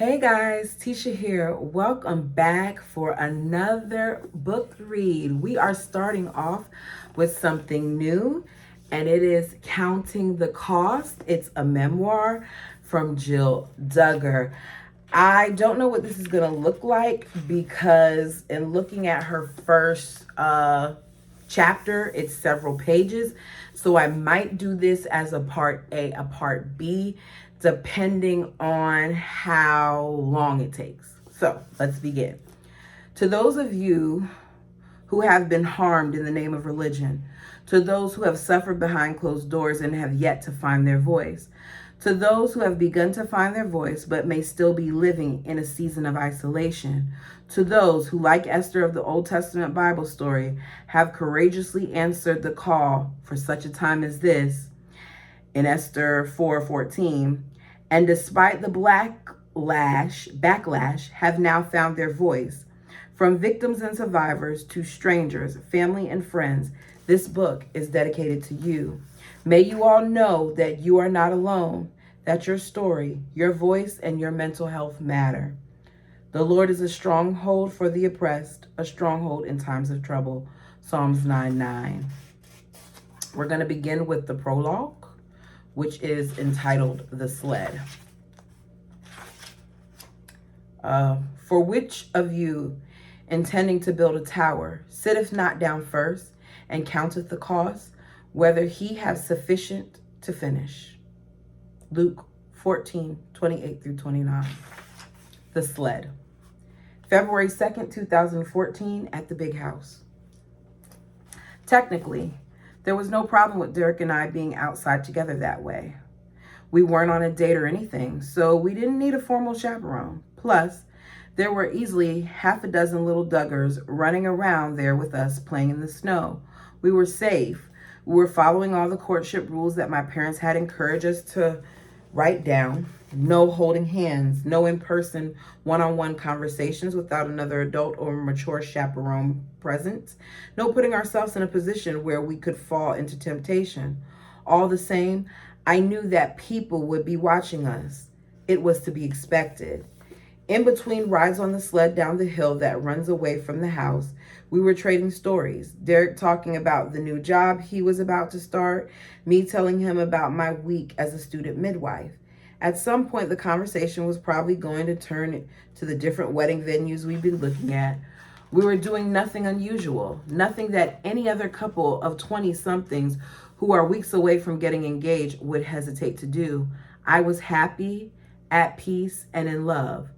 Hey guys, Tisha here. Welcome back for another book read. We are starting off with something new, and it is Counting the Cost. It's a memoir from Jill Duggar. I don't know what this is going to look like because in looking at her first chapter, it's several pages. So I might do this as a part A, a part B, depending on how long it takes. So let's begin. To those of you who have been harmed in the name of religion, to those who have suffered behind closed doors and have yet to find their voice, to those who have begun to find their voice but may still be living in a season of isolation, to those who, like Esther of the Old Testament Bible story, have courageously answered the call for such a time as this in Esther 4:14, and despite the backlash, have now found their voice. From victims and survivors to strangers, family and friends, this book is dedicated to you. May you all know that you are not alone, that your story, your voice, and your mental health matter. The Lord is a stronghold for the oppressed, a stronghold in times of trouble. Psalms 9:9. We're going to begin with the prologue, which is entitled The Sled. For which of you, intending to build a tower, sitteth not down first, and counteth the cost, whether he have sufficient to finish? Luke 14:28-29. The Sled. February 2nd, 2014, at the Big House. Technically, there was no problem with Derek and I being outside together that way. We weren't on a date or anything, so we didn't need a formal chaperone. Plus, there were easily half a dozen little Duggars running around there with us playing in the snow. We were safe. We were following all the courtship rules that my parents had encouraged us to write down. No holding hands, no in-person one-on-one conversations without another adult or mature chaperone present, no putting ourselves in a position where we could fall into temptation. All the same, I knew that people would be watching us. It was to be expected. In between rides on the sled down the hill that runs away from the house, we were trading stories. Derek talking about the new job he was about to start, me telling him about my week as a student midwife. At some point, the conversation was probably going to turn to the different wedding venues we've been looking at. We were doing nothing unusual, nothing that any other couple of 20-somethings who are weeks away from getting engaged would hesitate to do. I was happy, at peace, and in love.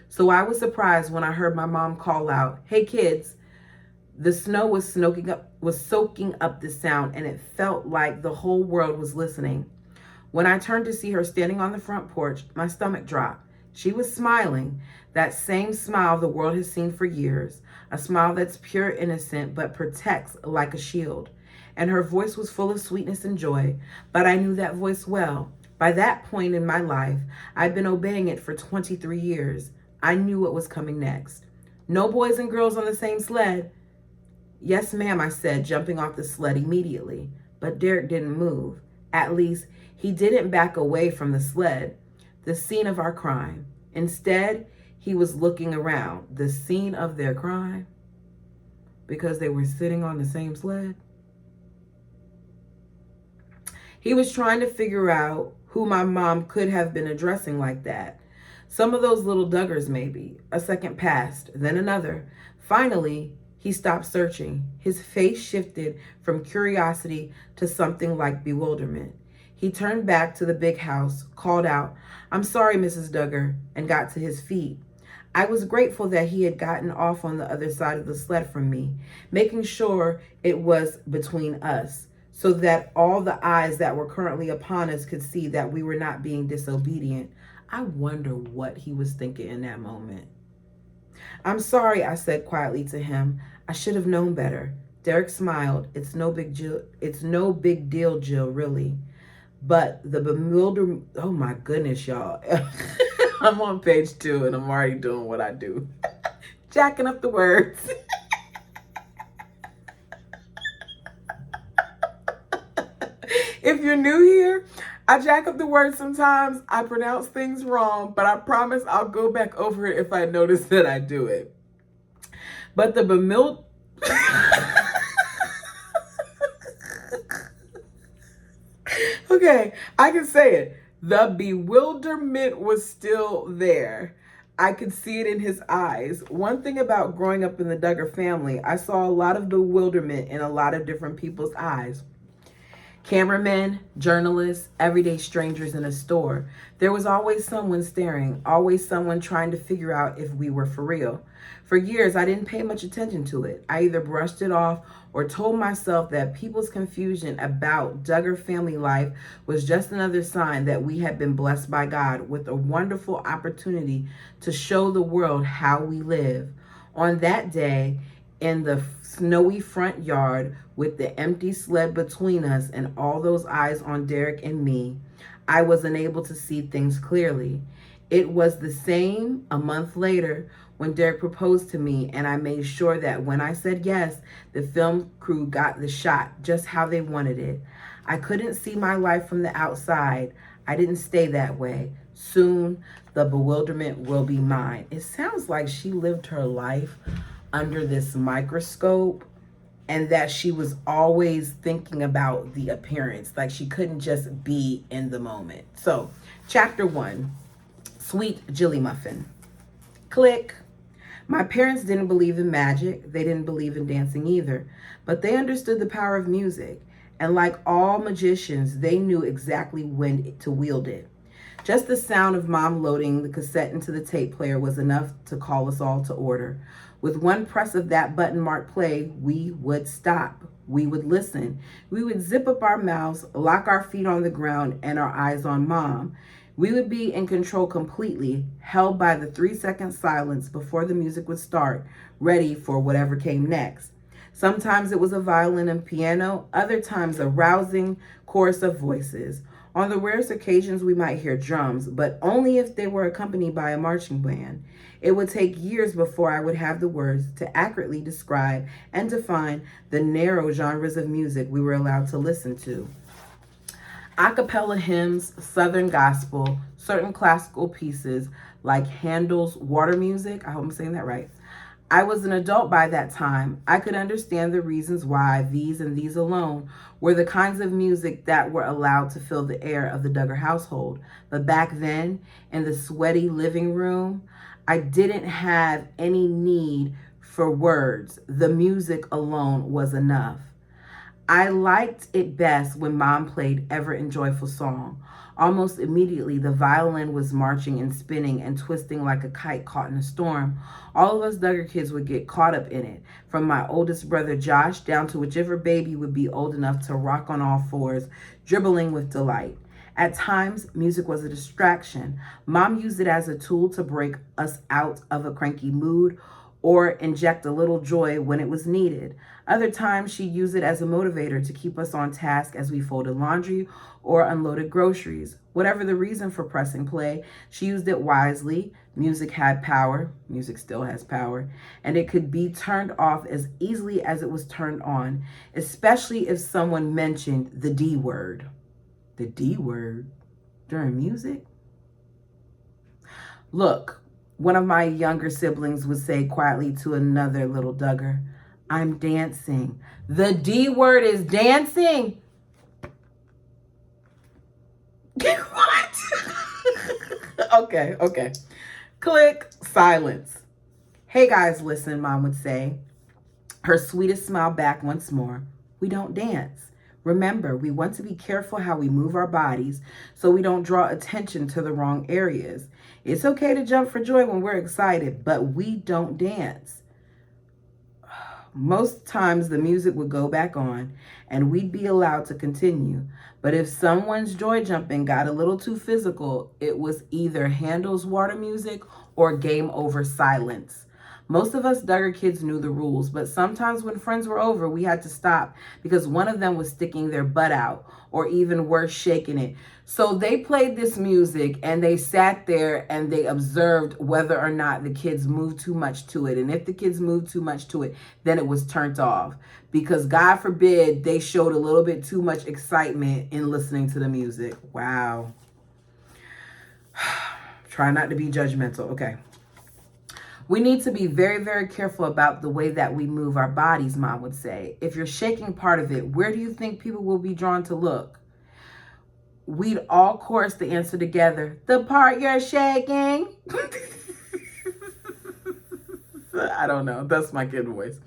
So I was surprised when I heard my mom call out, "Hey kids." The snow was soaking up the sound, and it felt like the whole world was listening. When I turned to see her standing on the front porch, my stomach dropped. She was smiling, that same smile the world has seen for years, a smile that's pure innocent but protects like a shield. And her voice was full of sweetness and joy, but I knew that voice well. By that point in my life, I'd been obeying it for 23 years. I knew what was coming next. No boys and girls on the same sled. "Yes, ma'am," I said, jumping off the sled immediately. But Derek didn't move. At least, he didn't back away from the sled, the scene of our crime. Instead, he was looking around, the scene of their crime, because they were sitting on the same sled. He was trying to figure out who my mom could have been addressing like that. Some of those little Duggars, maybe. A second passed, then another. Finally, he stopped searching. His face shifted from curiosity to something like bewilderment. He turned back to the big house, called out, "I'm sorry, Mrs. Duggar," and got to his feet. I was grateful that he had gotten off on the other side of the sled from me, making sure it was between us, so that all the eyes that were currently upon us could see that we were not being disobedient. I wonder what he was thinking in that moment. "I'm sorry," I said quietly to him. "I should have known better." Derek smiled. It's no big deal, Jill, really. But the bewilderment, oh my goodness, y'all. I'm on page 2 and I'm already doing what I do. Jacking up the words. If you're new here, I jack up the words sometimes. I pronounce things wrong, but I promise I'll go back over it if I notice that I do it. But the bemild... Okay, I can say it. The bewilderment was still there. I could see it in his eyes. One thing about growing up in the Duggar family, I saw a lot of bewilderment in a lot of different people's eyes. Cameramen, journalists, everyday strangers in a store. There was always someone staring, always someone trying to figure out if we were for real. For years, I didn't pay much attention to it. I either brushed it off or told myself that people's confusion about Duggar family life was just another sign that we had been blessed by God with a wonderful opportunity to show the world how we live. On that day, in the snowy front yard with the empty sled between us and all those eyes on Derek and me, I was unable to see things clearly. It was the same a month later when Derek proposed to me, and I made sure that when I said yes, the film crew got the shot just how they wanted it. I couldn't see my life from the outside. I didn't stay that way. Soon, the bewilderment will be mine. It sounds like she lived her life under this microscope and that she was always thinking about the appearance. Like she couldn't just be in the moment. So, chapter 1, Sweet Jilly Muffin. Click. My parents didn't believe in magic. They didn't believe in dancing either. But they understood the power of music. And like all magicians, they knew exactly when to wield it. Just the sound of Mom loading the cassette into the tape player was enough to call us all to order. With one press of that button marked play, we would stop. We would listen. We would zip up our mouths, lock our feet on the ground, and our eyes on Mom. We would be in control completely, held by the 3-second silence before the music would start, ready for whatever came next. Sometimes it was a violin and piano, other times a rousing chorus of voices. On the rarest occasions, we might hear drums, but only if they were accompanied by a marching band. It would take years before I would have the words to accurately describe and define the narrow genres of music we were allowed to listen to. A cappella hymns, Southern gospel, certain classical pieces like Handel's Water Music. I hope I'm saying that right. I was an adult by that time. I could understand the reasons why these and these alone were the kinds of music that were allowed to fill the air of the Duggar household. But back then, in the sweaty living room, I didn't have any need for words. The music alone was enough. I liked it best when Mom played Ever and Joyful Song. Almost immediately, the violin was marching and spinning and twisting like a kite caught in a storm. All of us Duggar kids would get caught up in it, from my oldest brother Josh down to whichever baby would be old enough to rock on all fours, dribbling with delight. At times, music was a distraction. Mom used it as a tool to break us out of a cranky mood or inject a little joy when it was needed. Other times, she used it as a motivator to keep us on task as we folded laundry or unloaded groceries. Whatever the reason for pressing play, she used it wisely. Music had power. Music still has power. And it could be turned off as easily as it was turned on, especially if someone mentioned the D word. The D word during music? Look, one of my younger siblings would say quietly to another little Duggar, I'm dancing. The D word is dancing? What? Okay. Click, silence. Hey guys, listen, Mom would say, her sweetest smile back once more. We don't dance. Remember, we want to be careful how we move our bodies so we don't draw attention to the wrong areas. It's okay to jump for joy when we're excited, but we don't dance. Most times the music would go back on and we'd be allowed to continue. But if someone's joy jumping got a little too physical, it was either Handel's Water Music or game over silence. Most of us Duggar kids knew the rules, but sometimes when friends were over, we had to stop because one of them was sticking their butt out, or even worse, shaking it. So they played this music and they sat there and they observed whether or not the kids moved too much to it. And if the kids moved too much to it, then it was turned off. Because God forbid they showed a little bit too much excitement in listening to the music. Wow. Try not to be judgmental. Okay. We need to be very, very careful about the way that we move our bodies, Mom would say. If you're shaking part of it, where do you think people will be drawn to look? We'd all chorus the answer together. The part you're shaking. I don't know. That's my kid voice.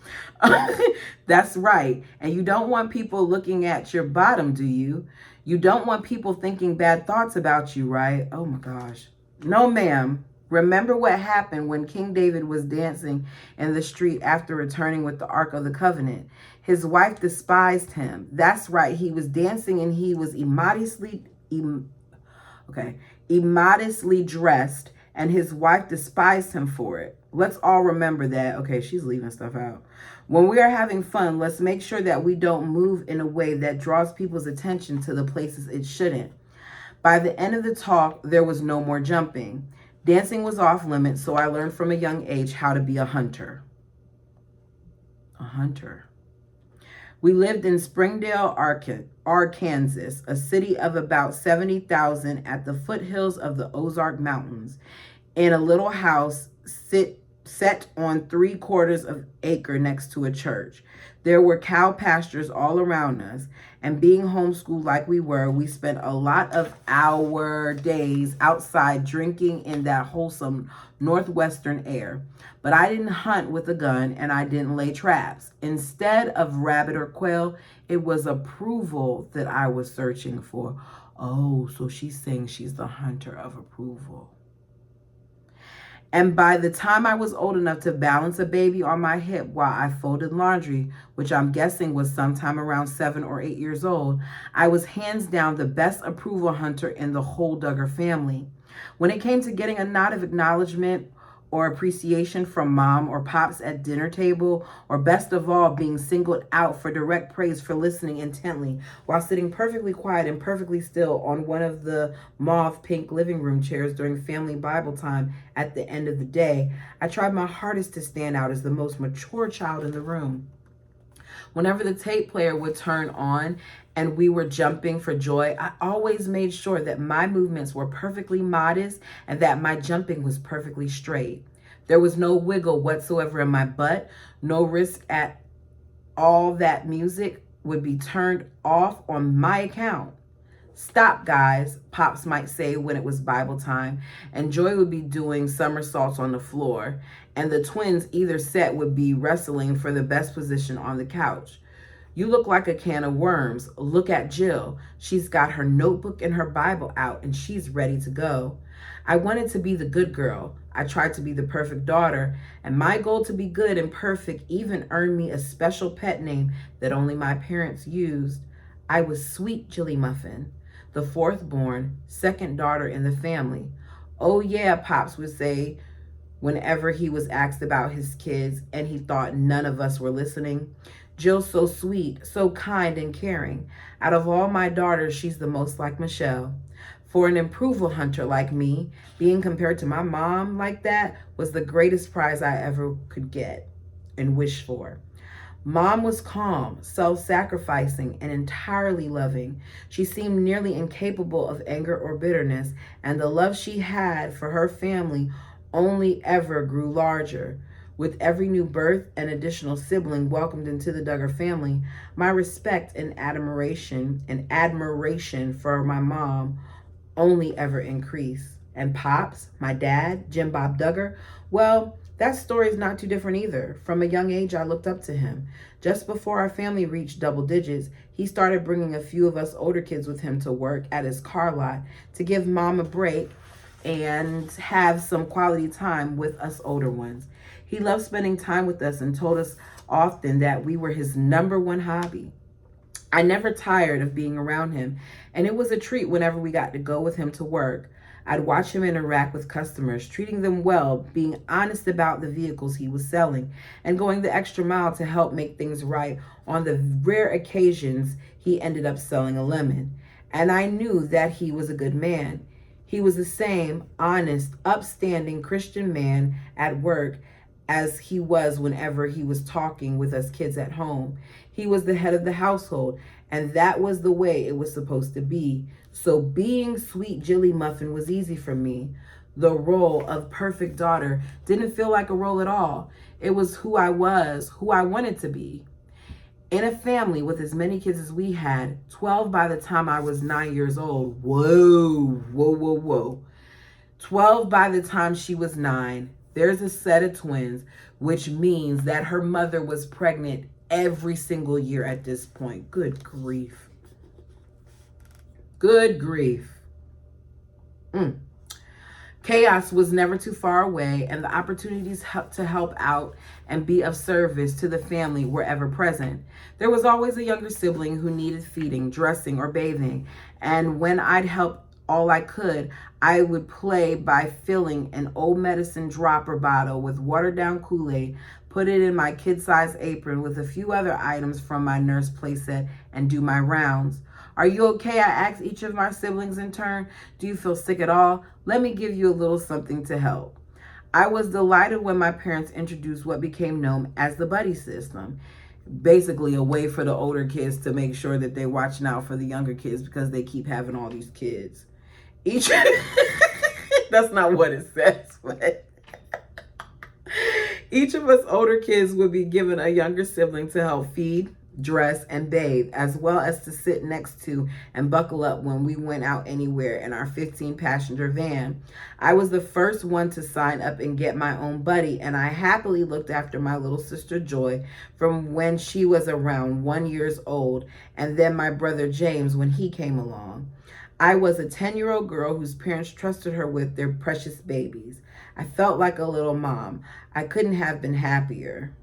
That's right. And you don't want people looking at your bottom, do you? You don't want people thinking bad thoughts about you, right? Oh my gosh. No, ma'am. Remember what happened when King David was dancing in the street after returning with the Ark of the Covenant. His wife despised him. That's right. He was dancing and he was immodestly dressed, and his wife despised him for it. Let's all remember that. Okay, she's leaving stuff out. When we are having fun, let's make sure that we don't move in a way that draws people's attention to the places it shouldn't. By the end of the talk, there was no more jumping. Dancing was off limits, so I learned from a young age how to be a hunter. A hunter. We lived in Springdale, Arkansas, a city of about 70,000 at the foothills of the Ozark Mountains, in a little house set on 3/4 of an acre next to a church. There were cow pastures all around us, and being homeschooled like we were, we spent a lot of our days outside drinking in that wholesome northwestern air. But I didn't hunt with a gun and I didn't lay traps. Instead of rabbit or quail, it was approval that I was searching for. Oh, so she's saying she's the hunter of approval. And by the time I was old enough to balance a baby on my hip while I folded laundry, which I'm guessing was sometime around 7 or 8 years old, I was hands down the best approval hunter in the whole Duggar family. When it came to getting a nod of acknowledgement or appreciation from Mom or Pops at dinner table, or best of all, being singled out for direct praise for listening intently while sitting perfectly quiet and perfectly still on one of the mauve pink living room chairs during family Bible time at the end of the day, I tried my hardest to stand out as the most mature child in the room. Whenever the tape player would turn on and we were jumping for joy, I always made sure that my movements were perfectly modest and that my jumping was perfectly straight. There was no wiggle whatsoever in my butt, no risk at all that music would be turned off on my account. Stop, guys, Pops might say when it was Bible time, and Joy would be doing somersaults on the floor, and the twins either set would be wrestling for the best position on the couch. You look like a can of worms. Look at Jill. She's got her notebook and her Bible out, and she's ready to go. I wanted to be the good girl. I tried to be the perfect daughter, and my goal to be good and perfect even earned me a special pet name that only my parents used. I was Sweet Jilly Muffin, the fourth born, second daughter in the family. Oh yeah, Pops would say whenever he was asked about his kids and he thought none of us were listening. Jill's so sweet, so kind and caring. Out of all my daughters, she's the most like Michelle. For an approval hunter like me, being compared to my mom like that was the greatest prize I ever could get and wish for. Mom was calm, self-sacrificing, and entirely loving. She seemed nearly incapable of anger or bitterness, and the love she had for her family only ever grew larger. With every new birth and additional sibling welcomed into the Duggar family, my respect and admiration for my mom only ever increased. And Pops, my dad, Jim Bob Duggar, well, that story is not too different either. From a young age, I looked up to him. Just before our family reached double digits, he started bringing a few of us older kids with him to work at his car lot to give Mom a break and have some quality time with us older ones. He loved spending time with us and told us often that we were his number one hobby. I never tired of being around him, and it was a treat whenever we got to go with him to work. I'd watch him interact with customers, treating them well, being honest about the vehicles he was selling, and going the extra mile to help make things right on the rare occasions he ended up selling a lemon. And I knew that he was a good man. He was the same honest, upstanding Christian man at work as he was whenever he was talking with us kids at home. He was the head of the household, and that was the way it was supposed to be. So being sweet Jilly Muffin was easy for me. The role of perfect daughter didn't feel like a role at all. It was who I was, who I wanted to be. In a family with as many kids as we had, 12 by the time I was 9 years old. Whoa. 12 by the time she was 9. There's a set of twins, which means that her mother was pregnant every single year at this point. Good grief. Good grief. Chaos was never too far away, and the opportunities to help out and be of service to the family were ever present. There was always a younger sibling who needed feeding, dressing, or bathing, and when I'd help all I could, I would play by filling an old medicine dropper bottle with watered down Kool-Aid, put it in my kid-sized apron with a few other items from my nurse playset, and do my rounds. Are you okay? I asked each of my siblings in turn. Do you feel sick at all? Let me give you a little something to help. I was delighted when my parents introduced what became known as the buddy system. Basically a way for the older kids to make sure that they're watching out for the younger kids because they keep having all these kids. That's not what it says, but each of us older kids would be given a younger sibling to help feed, dress, and bathe, as well as to sit next to and buckle up when we went out anywhere in our 15-passenger van. I was the first one to sign up and get my own buddy, and I happily looked after my little sister Joy from when she was around 1 year old, and then my brother James when he came along. I was a 10-year-old girl whose parents trusted her with their precious babies. I felt like a little mom. I couldn't have been happier.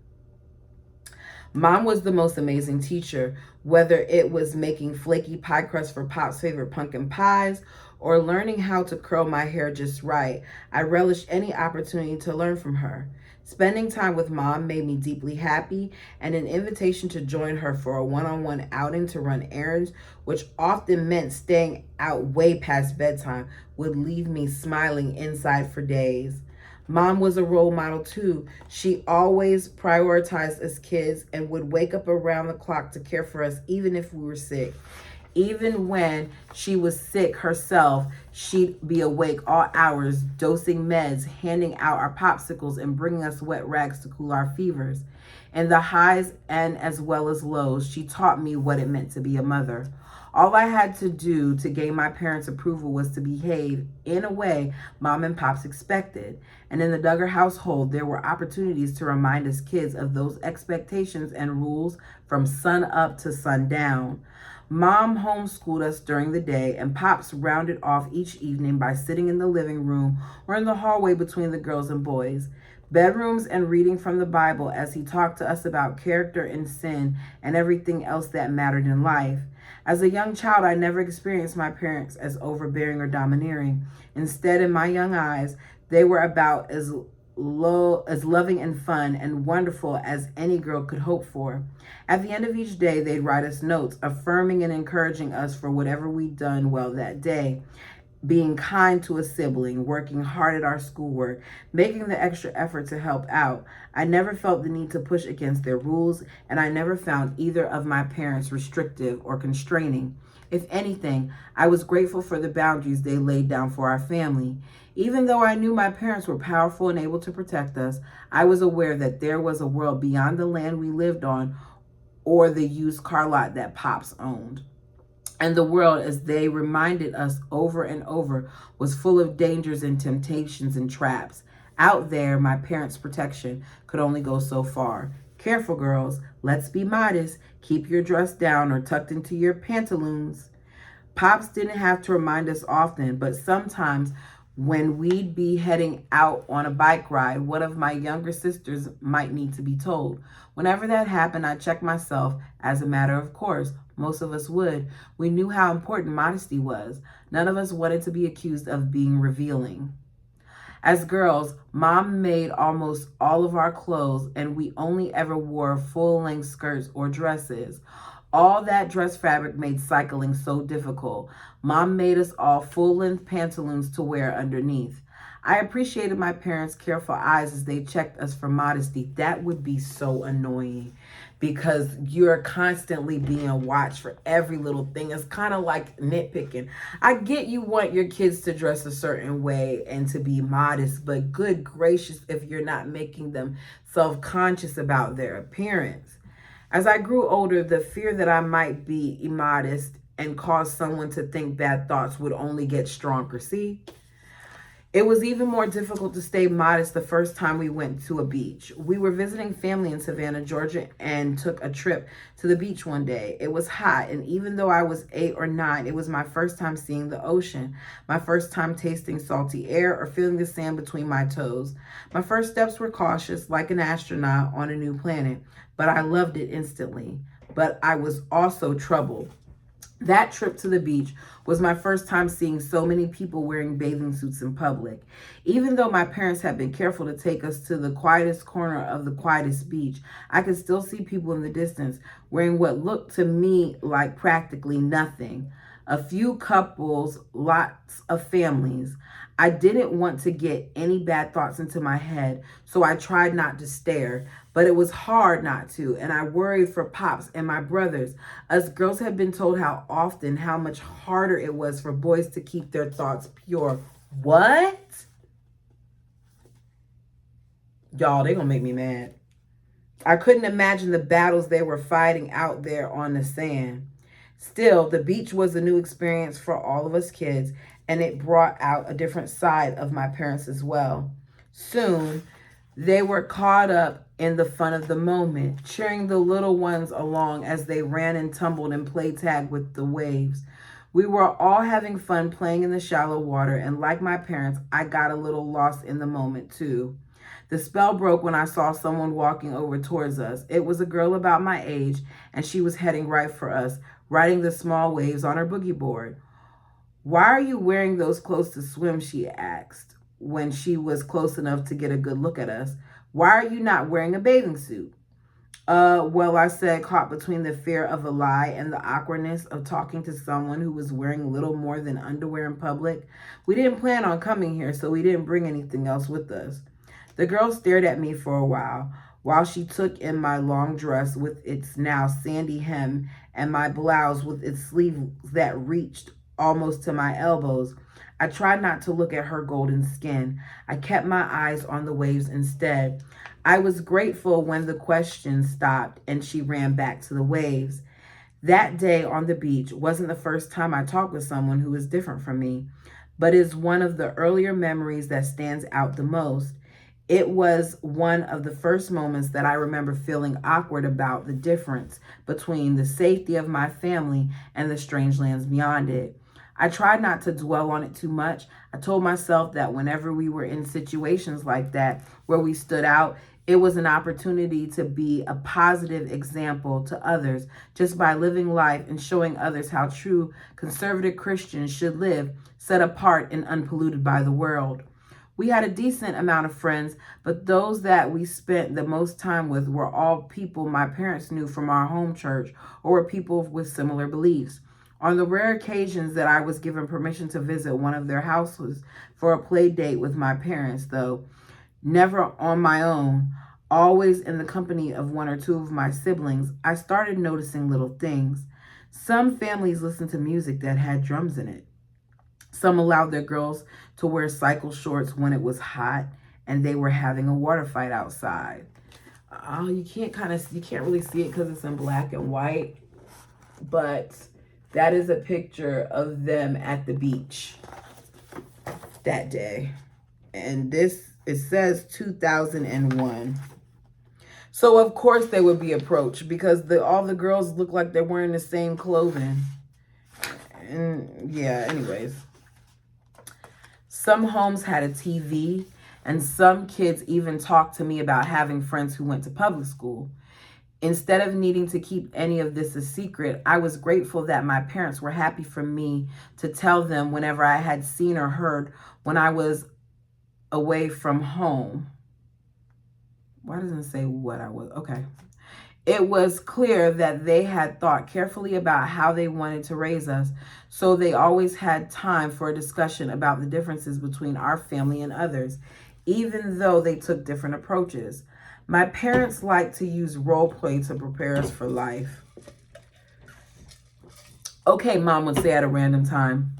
Mom was the most amazing teacher, whether it was making flaky pie crust for Pop's favorite pumpkin pies or learning how to curl my hair just right. I relished any opportunity to learn from her. Spending time with Mom made me deeply happy, and an invitation to join her for a one-on-one outing to run errands, which often meant staying out way past bedtime, would leave me smiling inside for days. Mom was a role model too. She always prioritized us kids and would wake up around the clock to care for us even if we were sick. Even when she was sick herself, she'd be awake all hours, dosing meds, handing out our popsicles, and bringing us wet rags to cool our fevers. In the highs and as well as lows, she taught me what it meant to be a mother. All I had to do to gain my parents' approval was to behave in a way Mom and Pops expected. And in the Duggar household, there were opportunities to remind us kids of those expectations and rules from sun up to sundown. Mom homeschooled us during the day, and Pops rounded off each evening by sitting in the living room or in the hallway between the girls and boys. Bedrooms and reading from the Bible as he talked to us about character and sin and everything else that mattered in life. As a young child, I never experienced my parents as overbearing or domineering. Instead, in my young eyes, they were about as loving and fun and wonderful as any girl could hope for. At the end of each day, they'd write us notes, affirming and encouraging us for whatever we'd done well that day. Being kind to a sibling, working hard at our schoolwork, making the extra effort to help out. I never felt the need to push against their rules, and I never found either of my parents restrictive or constraining. If anything, I was grateful for the boundaries they laid down for our family. Even though I knew my parents were powerful and able to protect us, I was aware that there was a world beyond the land we lived on or the used car lot that Pops owned. And the world, as they reminded us over and over, was full of dangers and temptations and traps. Out there, my parents' protection could only go so far. Careful, girls. Let's be modest. Keep your dress down or tucked into your pantaloons. Pops didn't have to remind us often, but sometimes When we'd be heading out on a bike ride, one of my younger sisters might need to be told. Whenever that happened, I checked myself as a matter of course. Most of us would. We knew how important modesty was. None of us wanted to be accused of being revealing. As girls, Mom made almost all of our clothes, and we only ever wore full-length skirts or dresses. All that dress fabric made cycling so difficult. Mom made us all full-length pantaloons to wear underneath. I appreciated my parents' careful eyes as they checked us for modesty. That would be so annoying because you're constantly being watched for every little thing. It's kind of like nitpicking. I get you want your kids to dress a certain way and to be modest, but good gracious if you're not making them self-conscious about their appearance. As I grew older, the fear that I might be immodest and cause someone to think bad thoughts would only get stronger. See? It was even more difficult to stay modest the first time we went to a beach. We were visiting family in Savannah, Georgia, and took a trip to the beach one day. It was hot, and even though I was 8 or 9, it was my first time seeing the ocean, my first time tasting salty air or feeling the sand between my toes. My first steps were cautious, like an astronaut on a new planet, but I loved it instantly. But I was also troubled. That trip to the beach was my first time seeing so many people wearing bathing suits in public. Even though my parents had been careful to take us to the quietest corner of the quietest beach, I could still see people in the distance wearing what looked to me like practically nothing. A few couples, lots of families. I didn't want to get any bad thoughts into my head, so I tried not to stare, but it was hard not to, and I worried for Pops and my brothers. Us girls have been told how much harder it was for boys to keep their thoughts pure. What? Y'all, they gonna make me mad. I couldn't imagine the battles they were fighting out there on the sand. Still, the beach was a new experience for all of us kids, and it brought out a different side of my parents as well. Soon, they were caught up in the fun of the moment, cheering the little ones along as they ran and tumbled and played tag with the waves. We were all having fun playing in the shallow water, and like my parents, I got a little lost in the moment too. The spell broke when I saw someone walking over towards us. It was a girl about my age, and she was heading right for us, riding the small waves on her boogie board. "Why are you wearing those clothes to swim?" she asked when she was close enough to get a good look at us. "Why are you not wearing a bathing suit?" Well, I said, caught between the fear of a lie and the awkwardness of talking to someone who was wearing little more than underwear in public. We didn't plan on coming here, so we didn't bring anything else with us. The girl stared at me for a while she took in my long dress with its now sandy hem and my blouse with its sleeves that reached almost to my elbows. I tried not to look at her golden skin. I kept my eyes on the waves instead. I was grateful when the question stopped and she ran back to the waves. That day on the beach wasn't the first time I talked with someone who was different from me, but is one of the earlier memories that stands out the most. It was one of the first moments that I remember feeling awkward about the difference between the safety of my family and the strange lands beyond it. I tried not to dwell on it too much. I told myself that whenever we were in situations like that, where we stood out, it was an opportunity to be a positive example to others just by living life and showing others how true conservative Christians should live, set apart and unpolluted by the world. We had a decent amount of friends, but those that we spent the most time with were all people my parents knew from our home church or were people with similar beliefs. On the rare occasions that I was given permission to visit one of their houses for a play date with my parents, though never on my own, always in the company of one or two of my siblings, I started noticing little things. Some families listened to music that had drums in it. Some allowed their girls to wear cycle shorts when it was hot and they were having a water fight outside. Oh, you can't really see it because it's in black and white, but that is a picture of them at the beach that day. And it says 2001. So of course they would be approached because all the girls look like they're wearing the same clothing. And yeah, anyways. Some homes had a TV, and some kids even talked to me about having friends who went to public school. Instead of needing to keep any of this a secret, I was grateful that my parents were happy for me to tell them whenever I had seen or heard when I was away from home. Why doesn't it say what I was? Okay. It was clear that they had thought carefully about how they wanted to raise us, so they always had time for a discussion about the differences between our family and others, even though they took different approaches. My parents liked to use role play to prepare us for life. Okay, Mom would say at a random time.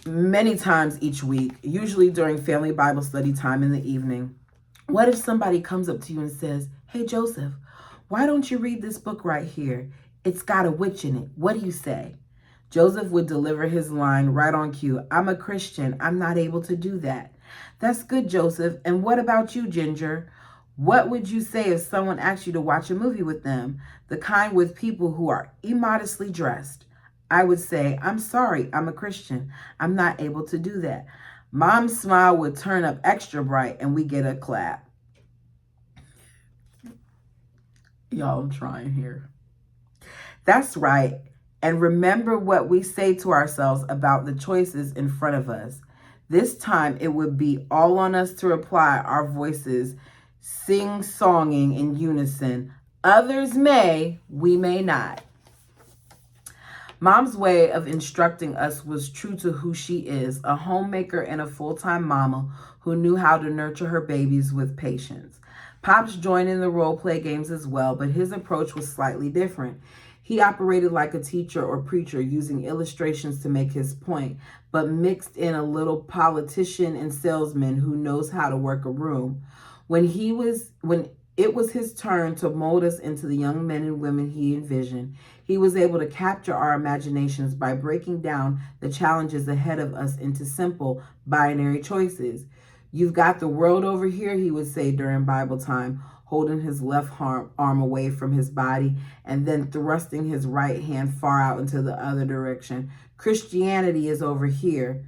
Many times each week, usually during family Bible study time in the evening. What if somebody comes up to you and says, "Hey, Joseph, why don't you read this book right here? It's got a witch in it. What do you say?" Joseph would deliver his line right on cue. "I'm a Christian. I'm not able to do that." "That's good, Joseph. And what about you, Ginger? What would you say if someone asked you to watch a movie with them, the kind with people who are immodestly dressed?" I would say, "I'm sorry, I'm a Christian. I'm not able to do that." Mom's smile would turn up extra bright and we get a clap. Y'all, I'm trying here. That's right. And remember what we say to ourselves about the choices in front of us. This time it would be all on us to reply, our voices sing-songing in unison. Others may, we may not. Mom's way of instructing us was true to who she is, a homemaker and a full-time mama who knew how to nurture her babies with patience. Pops joined in the role play games as well, but his approach was slightly different. He operated like a teacher or preacher, using illustrations to make his point, but mixed in a little politician and salesman who knows how to work a room. When it was his turn to mold us into the young men and women he envisioned, he was able to capture our imaginations by breaking down the challenges ahead of us into simple binary choices. "You've got the world over here," he would say during Bible time, holding his left arm away from his body and then thrusting his right hand far out into the other direction. "Christianity is over here.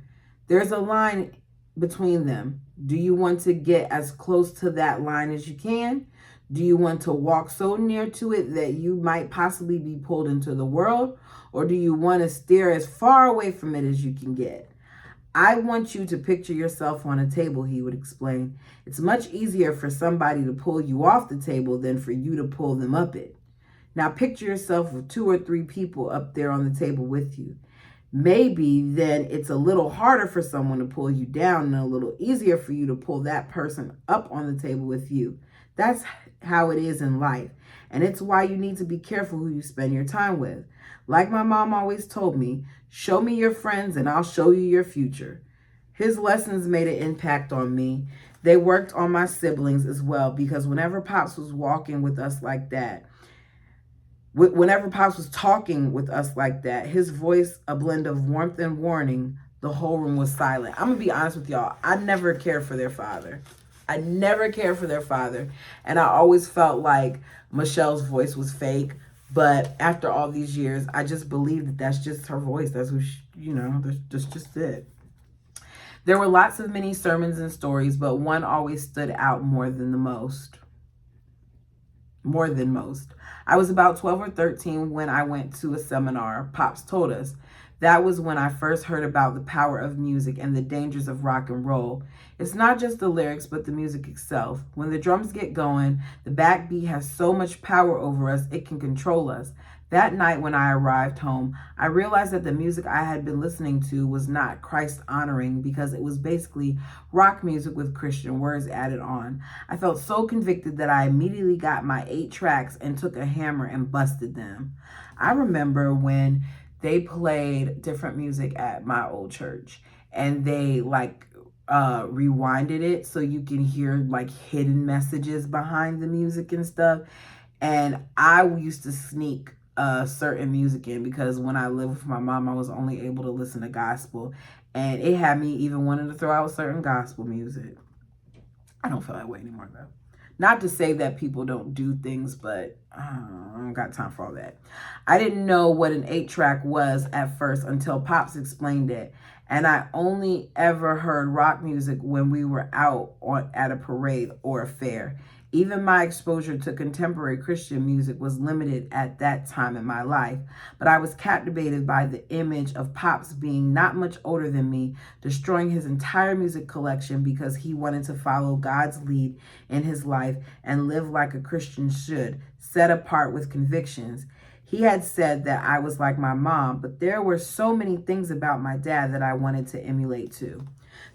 There's a line between them. Do you want to get as close to that line as you can? Do you want to walk so near to it that you might possibly be pulled into the world? Or do you want to steer as far away from it as you can get? I want you to picture yourself on a table," he would explain. "It's much easier for somebody to pull you off the table than for you to pull them up it. Now picture yourself with 2 or 3 people up there on the table with you. Maybe then it's a little harder for someone to pull you down and a little easier for you to pull that person up on the table with you. That's how it is in life. And it's why you need to be careful who you spend your time with. Like my mom always told me, show me your friends and I'll show you your future." His lessons made an impact on me. They worked on my siblings as well, because whenever Pops was walking with us like that, whenever Pops was talking with us like that, his voice, a blend of warmth and warning, the whole room was silent. I'm going to be honest with y'all. I never cared for their father. I never cared for their father. And I always felt like Michelle's voice was fake. But after all these years, I just believe that that's just her voice. That's who she, that's just it. There were lots of mini sermons and stories, but one always stood out more than most. I was about 12 or 13 when I went to a seminar, Pops told us. That was when I first heard about the power of music and the dangers of rock and roll. It's not just the lyrics, but the music itself. When the drums get going, the backbeat has so much power over us, it can control us. That night when I arrived home, I realized that the music I had been listening to was not Christ-honoring, because it was basically rock music with Christian words added on. I felt so convicted that I immediately got my 8 tracks and took a hammer and busted them. I remember when they played different music at my old church, and they rewinded it so you can hear like hidden messages behind the music and stuff. And I used to sneak certain music in, because when I lived with my mom, I was only able to listen to gospel, and it had me even wanting to throw out certain gospel music. I don't feel that way anymore though. Not to say that people don't do things, but I don't got time for all that. I didn't know what an 8-track was at first until Pops explained it. And I only ever heard rock music when we were out at a parade or a fair. Even my exposure to contemporary Christian music was limited at that time in my life, but I was captivated by the image of Pops being not much older than me, destroying his entire music collection because he wanted to follow God's lead in his life and live like a Christian should, set apart with convictions. He had said that I was like my mom, but there were so many things about my dad that I wanted to emulate too.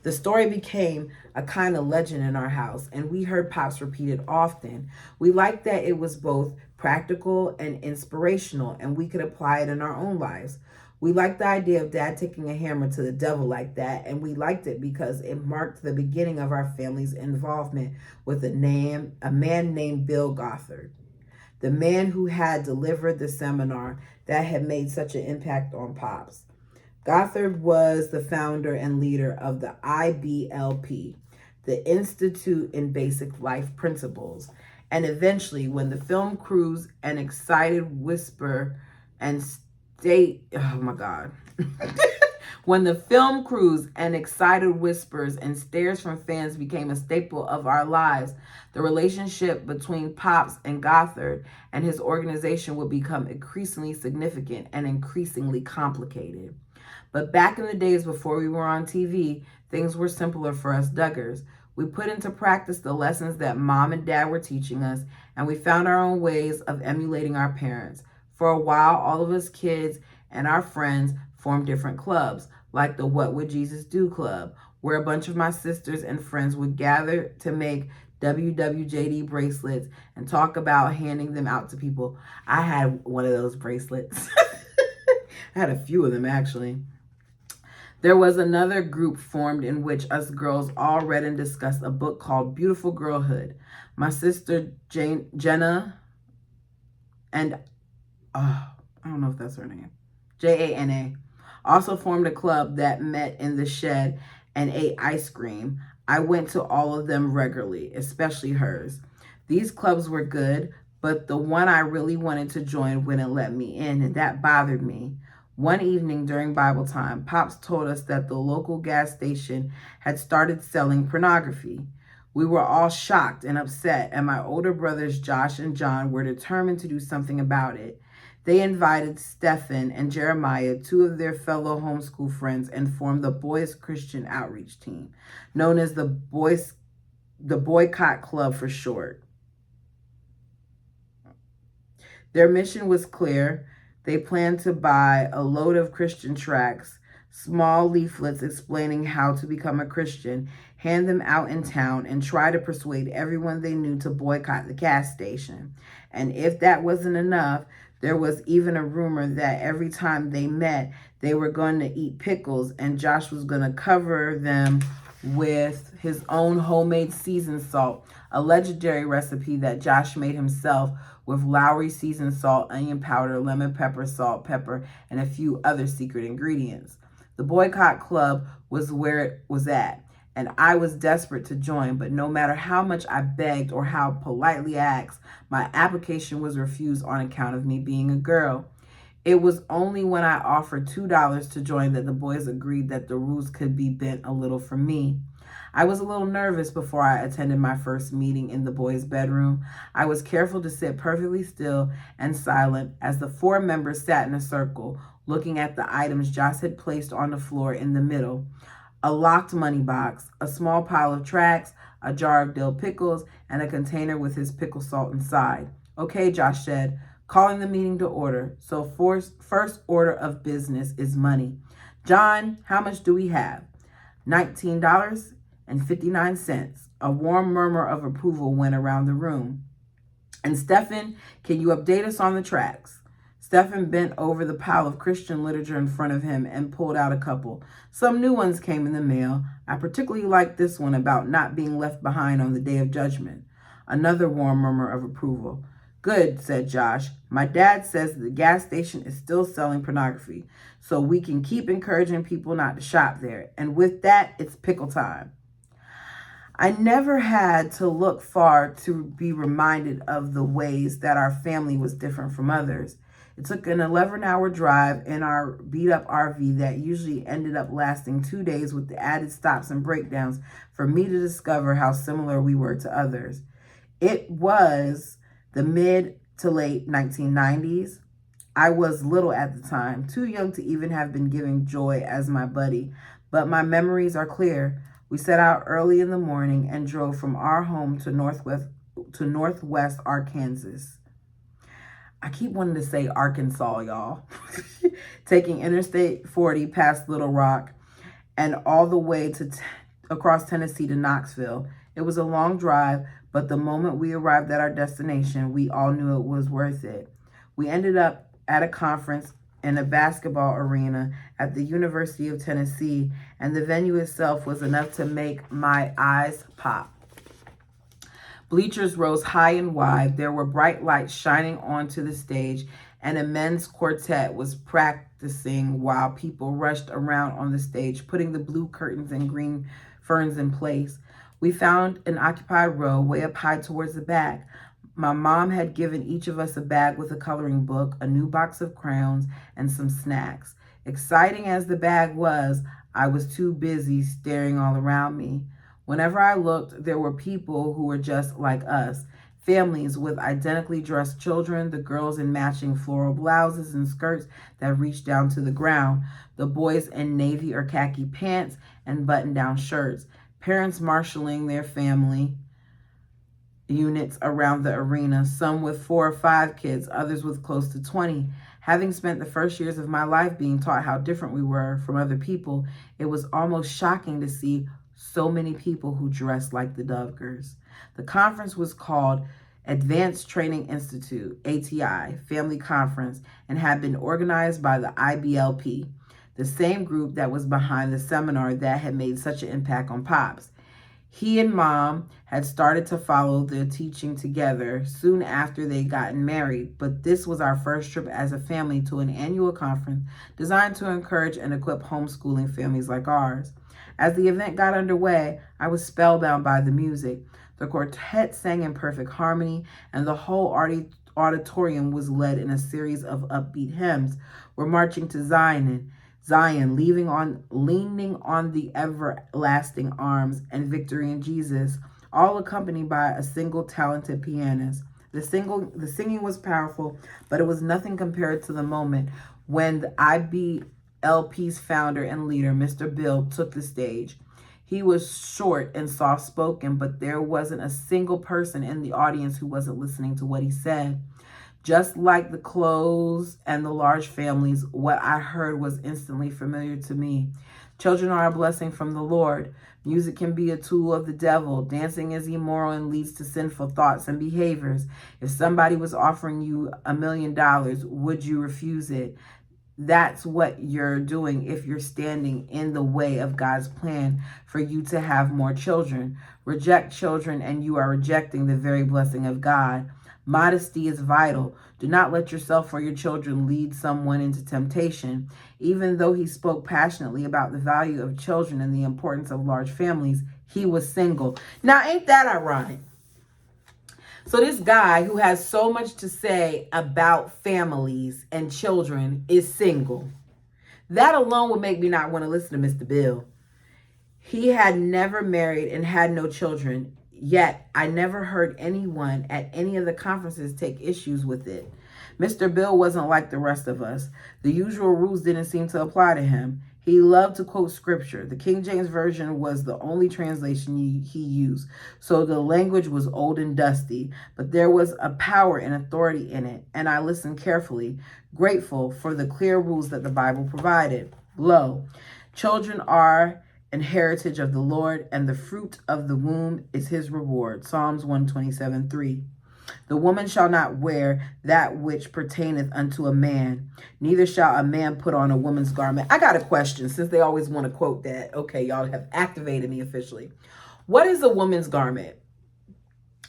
The story became a kind of legend in our house, and we heard Pops repeated often. We liked that it was both practical and inspirational, and we could apply it in our own lives. We liked the idea of Dad taking a hammer to the devil like that, and we liked it because it marked the beginning of our family's involvement with a man named Bill Gothard, the man who had delivered the seminar that had made such an impact on Pops. Gothard was the founder and leader of the IBLP, the Institute in Basic Life Principles. And eventually, when the film crews an excited whisper and state, oh my God. When the film crews and excited whispers and stares from fans became a staple of our lives, the relationship between Pops and Gothard and his organization would become increasingly significant and increasingly complicated. But back in the days before we were on TV, things were simpler for us Duggars. We put into practice the lessons that Mom and Dad were teaching us, and we found our own ways of emulating our parents. For a while, all of us kids and our friends formed different clubs, like the What Would Jesus Do Club, where a bunch of my sisters and friends would gather to make WWJD bracelets and talk about handing them out to people. I had one of those bracelets. I had a few of them, actually. There was another group formed in which us girls all read and discussed a book called Beautiful Girlhood. My sister Jenna and, I don't know if that's her name, Jana, also formed a club that met in the shed and ate ice cream. I went to all of them regularly, especially hers. These clubs were good, but the one I really wanted to join wouldn't let me in, and that bothered me. One evening during Bible time, Pops told us that the local gas station had started selling pornography. We were all shocked and upset, and my older brothers Josh and John were determined to do something about it. They invited Stephen and Jeremiah, two of their fellow homeschool friends, and formed the Boys Christian Outreach Team, known as the Boycott Club for short. Their mission was clear. They planned to buy a load of Christian tracts, small leaflets explaining how to become a Christian, hand them out in town, and try to persuade everyone they knew to boycott the gas station. And if that wasn't enough, there was even a rumor that every time they met, they were going to eat pickles, and Josh was going to cover them with his own homemade seasoned salt, a legendary recipe that Josh made himself with Lowry seasoned salt, onion powder, lemon pepper, salt, pepper, and a few other secret ingredients. The Boycott Club was where it was at, and I was desperate to join, but no matter how much I begged or how politely asked, my application was refused on account of me being a girl. It was only when I offered $2 to join that the boys agreed that the rules could be bent a little for me. I was a little nervous before I attended my first meeting in the boys' bedroom. I was careful to sit perfectly still and silent as the 4 members sat in a circle, looking at the items Josh had placed on the floor in the middle. A locked money box, a small pile of tracts, a jar of dill pickles, and a container with his pickle salt inside. Okay, Josh said, calling the meeting to order. So first order of business is money. John, how much do we have? $19.59. A warm murmur of approval went around the room. And Stephen, can you update us on the tracts? Stephen bent over the pile of Christian literature in front of him and pulled out a couple. Some new ones came in the mail. I particularly liked this one about not being left behind on the day of judgment. Another warm murmur of approval. Good, said Josh. My dad says the gas station is still selling pornography, so we can keep encouraging people not to shop there. And with that, it's pickle time. I never had to look far to be reminded of the ways that our family was different from others. It took an 11-hour drive in our beat-up RV that usually ended up lasting 2 days with the added stops and breakdowns for me to discover how similar we were to others. It was the mid to late 1990s. I was little at the time, too young to even have been giving Joy as my buddy, but my memories are clear. We set out early in the morning and drove from our home to Northwest Arkansas. I keep wanting to say Arkansas, y'all. Taking Interstate 40 past Little Rock and all the way to across Tennessee to Knoxville. It was a long drive, but the moment we arrived at our destination, we all knew it was worth it. We ended up at a conference in a basketball arena at the University of Tennessee, and the venue itself was enough to make my eyes pop. Bleachers rose high and wide. There were bright lights shining onto the stage, and a men's quartet was practicing while people rushed around on the stage, putting the blue curtains and green ferns in place. We found an occupied row way up high towards the back. My mom had given each of us a bag with a coloring book, a new box of crayons, and some snacks. Exciting as the bag was, I was too busy staring all around me. Whenever I looked, there were people who were just like us. Families with identically dressed children, the girls in matching floral blouses and skirts that reached down to the ground, the boys in navy or khaki pants and button-down shirts, parents marshaling their family units around the arena, some with 4 or 5 kids, others with close to 20. Having spent the first years of my life being taught how different we were from other people, it was almost shocking to see so many people who dressed like the Dovgers. The conference was called Advanced Training Institute, ATI, Family Conference, and had been organized by the IBLP, the same group that was behind the seminar that had made such an impact on Pops. He and Mom had started to follow the teaching together soon after they'd gotten married, but this was our first trip as a family to an annual conference designed to encourage and equip homeschooling families like ours. As the event got underway, I was spellbound by the music. The quartet sang in perfect harmony, and the whole auditorium was led in a series of upbeat hymns. We're marching to Zion, leaning on the everlasting arms, and victory in Jesus, all accompanied by a single talented pianist. The singing was powerful, but it was nothing compared to the moment when the IBLP's founder and leader, Mr. Bill, took the stage. He was short and soft-spoken, but there wasn't a single person in the audience who wasn't listening to what he said. Just like the clothes and the large families, what I heard was instantly familiar to me. Children are a blessing from the Lord. Music can be a tool of the devil. Dancing is immoral and leads to sinful thoughts and behaviors. If somebody was offering you $1 million, would you refuse it? That's what you're doing if you're standing in the way of God's plan for you to have more children. Reject children and you are rejecting the very blessing of God. Modesty is vital. Do not let yourself or your children lead someone into temptation. Even though he spoke passionately about the value of children and the importance of large families, he was single. Now, ain't that ironic? So this guy who has so much to say about families and children is single. That alone would make me not want to listen to Mr. Bill. He had never married and had no children. Yet, I never heard anyone at any of the conferences take issues with it. Mr. Bill wasn't like the rest of us. The usual rules didn't seem to apply to him. He loved to quote scripture. The King James Version was the only translation he used, so the language was old and dusty, but there was a power and authority in it, and I listened carefully, grateful for the clear rules that the Bible provided. Lo, children are an heritage of the Lord, and the fruit of the womb is his reward. Psalms 127:3. The woman shall not wear that which pertaineth unto a man, neither shall a man put on a woman's garment. I got a question, since they always want to quote that. Okay, y'all have activated me officially. What is a woman's garment?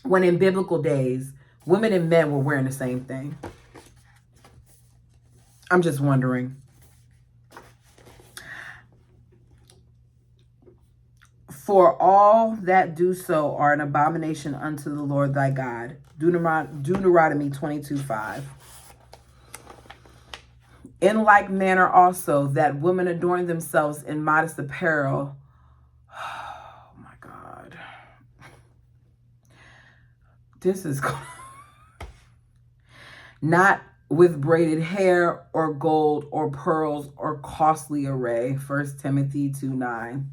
When in biblical days, women and men were wearing the same thing. I'm just wondering. For all that do so are an abomination unto the Lord thy God. Deuteronomy 22:5. In like manner also, that women adorn themselves in modest apparel. Oh my God. This is not with braided hair or gold or pearls or costly array. 1 Timothy 2:9.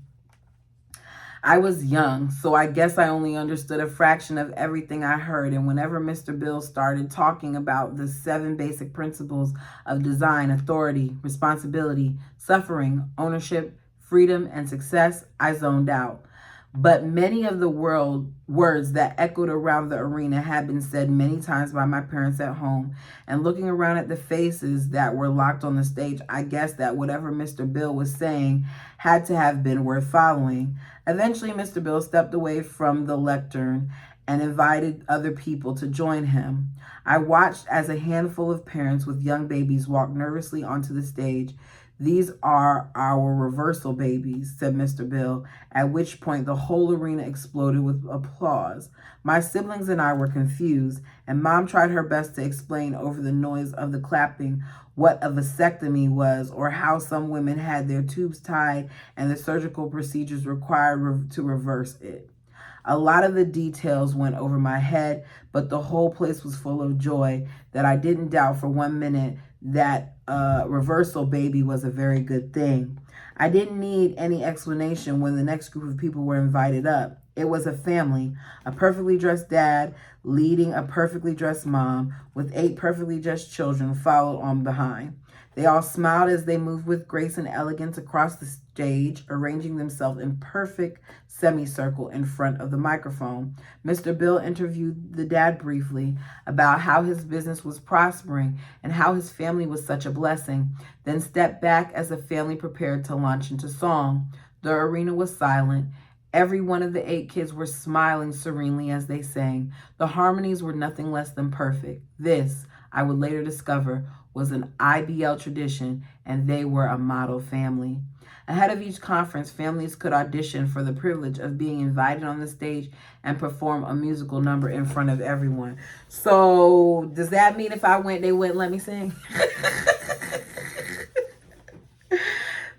I was young, so I guess I only understood a fraction of everything I heard. And whenever Mr. Bill started talking about the 7 basic principles of design, authority, responsibility, suffering, ownership, freedom, and success, I zoned out. But many of the words that echoed around the arena had been said many times by my parents at home. And looking around at the faces that were locked on the stage, I guessed that whatever Mr. Bill was saying had to have been worth following. Eventually, Mr. Bill stepped away from the lectern and invited other people to join him. I watched as a handful of parents with young babies walked nervously onto the stage. "These are our reversal babies," said Mr. Bill, at which point the whole arena exploded with applause. My siblings and I were confused, and Mom tried her best to explain over the noise of the clapping what a vasectomy was, or how some women had their tubes tied and the surgical procedures required to reverse it. A lot of the details went over my head, but the whole place was full of joy that I didn't doubt for 1 minute that reversal baby was a very good thing. I didn't need any explanation when the next group of people were invited up. It was a family, a perfectly dressed dad leading a perfectly dressed mom with 8 perfectly dressed children followed on behind. They all smiled as they moved with grace and elegance across the stage, arranging themselves in perfect semicircle in front of the microphone. Mr. Bill interviewed the dad briefly about how his business was prospering and how his family was such a blessing, then stepped back as the family prepared to launch into song. The arena was silent. Every one of the 8 kids were smiling serenely as they sang. The harmonies were nothing less than perfect. This, I would later discover, was an IBL tradition, and they were a model family. Ahead of each conference, families could audition for the privilege of being invited on the stage and perform a musical number in front of everyone. So, does that mean if I went, they wouldn't let me sing?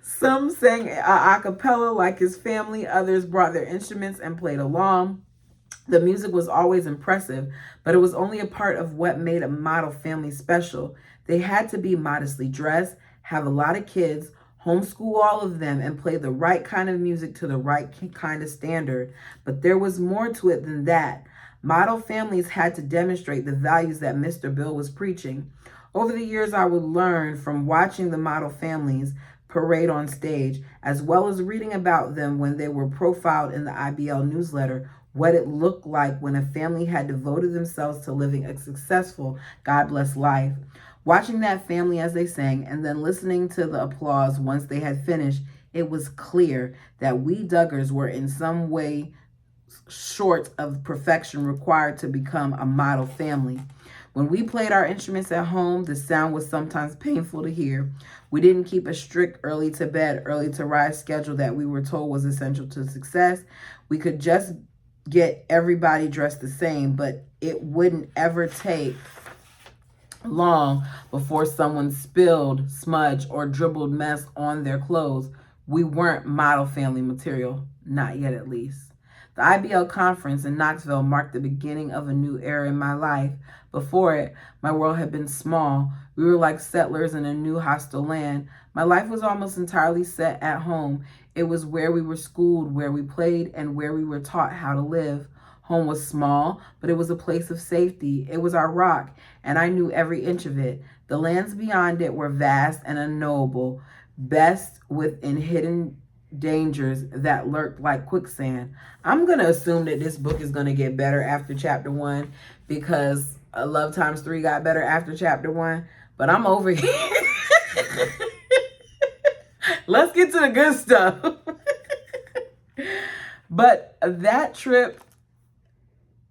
Some sang a cappella like his family. Others brought their instruments and played along. The music was always impressive, but it was only a part of what made a model family special. They had to be modestly dressed, have a lot of kids, homeschool all of them, and play the right kind of music to the right kind of standard. But there was more to it than that. Model families had to demonstrate the values that Mr. Bill was preaching. Over the years, I would learn from watching the model families parade on stage, as well as reading about them when they were profiled in the IBL newsletter, what it looked like when a family had devoted themselves to living a successful, God-blessed life. Watching that family as they sang and then listening to the applause once they had finished, it was clear that we Duggars were in some way short of perfection required to become a model family. When we played our instruments at home, the sound was sometimes painful to hear. We didn't keep a strict early to bed, early to rise schedule that we were told was essential to success. We could just get everybody dressed the same, but it wouldn't ever take long before someone spilled, smudged, or dribbled mess on their clothes. We weren't model family material, not yet at least. The IBL conference in Knoxville marked the beginning of a new era in my life. Before it, my world had been small. We were like settlers in a new hostile land. My life was almost entirely set at home. It was where we were schooled, where we played, and where we were taught how to live. Home was small, but it was a place of safety. It was our rock, and I knew every inch of it. The lands beyond it were vast and unknowable, best within hidden dangers that lurked like quicksand. I'm going to assume that this book is going to get better after chapter 1 because Love Times 3 got better after chapter 1, but I'm over here. Let's get to the good stuff. But that trip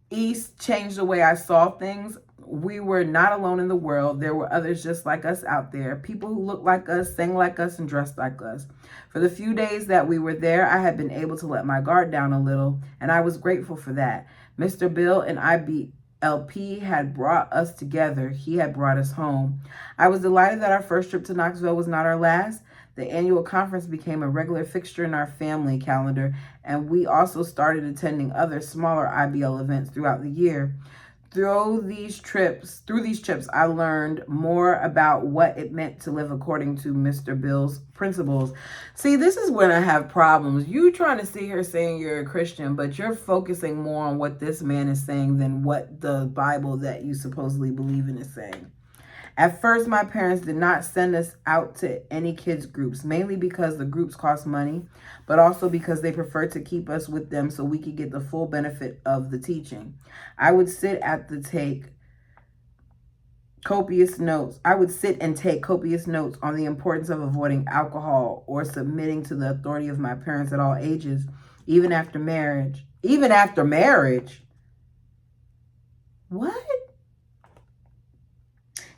east changed the way I saw things. We were not alone in the world. There were others just like us out there, people who looked like us, sang like us, and dressed like us. For the few days that we were there, I had been able to let my guard down a little, and I was grateful for that. Mr. Bill and LP had brought us together. He had brought us home. I was delighted that our first trip to Knoxville was not our last. The annual conference became a regular fixture in our family calendar, and we also started attending other smaller IBL events throughout the year. Through these trips, I learned more about what it meant to live according to Mr. Bill's principles. See, this is when I have problems. You trying to sit here saying you're a Christian, but you're focusing more on what this man is saying than what the Bible that you supposedly believe in is saying. At first, my parents did not send us out to any kids groups, mainly because the groups cost money, but also because they preferred to keep us with them so we could get the full benefit of the teaching. I would sit and take copious notes on the importance of avoiding alcohol or submitting to the authority of my parents at all ages, even after marriage. Even after marriage? What?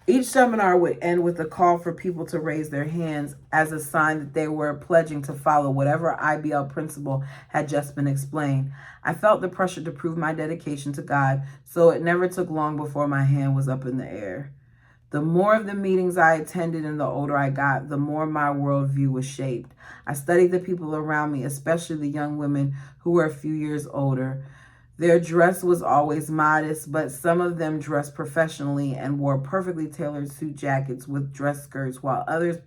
Each seminar would end with a call for people to raise their hands as a sign that they were pledging to follow whatever IBL principle had just been explained. I felt the pressure to prove my dedication to God, so it never took long before my hand was up in the air. The more of the meetings I attended and the older I got, the more my worldview was shaped. I studied the people around me, especially the young women who were a few years older. Their dress was always modest, but some of them dressed professionally and wore perfectly tailored suit jackets with dress skirts, while others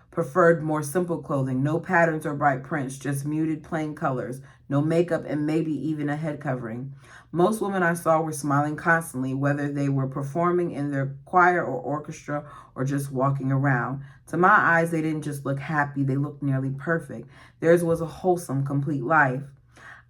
preferred more simple clothing, no patterns or bright prints, just muted plain colors, no makeup, and maybe even a head covering. Most women I saw were smiling constantly, whether they were performing in their choir or orchestra or just walking around. To my eyes, they didn't just look happy, they looked nearly perfect. Theirs was a wholesome, complete life.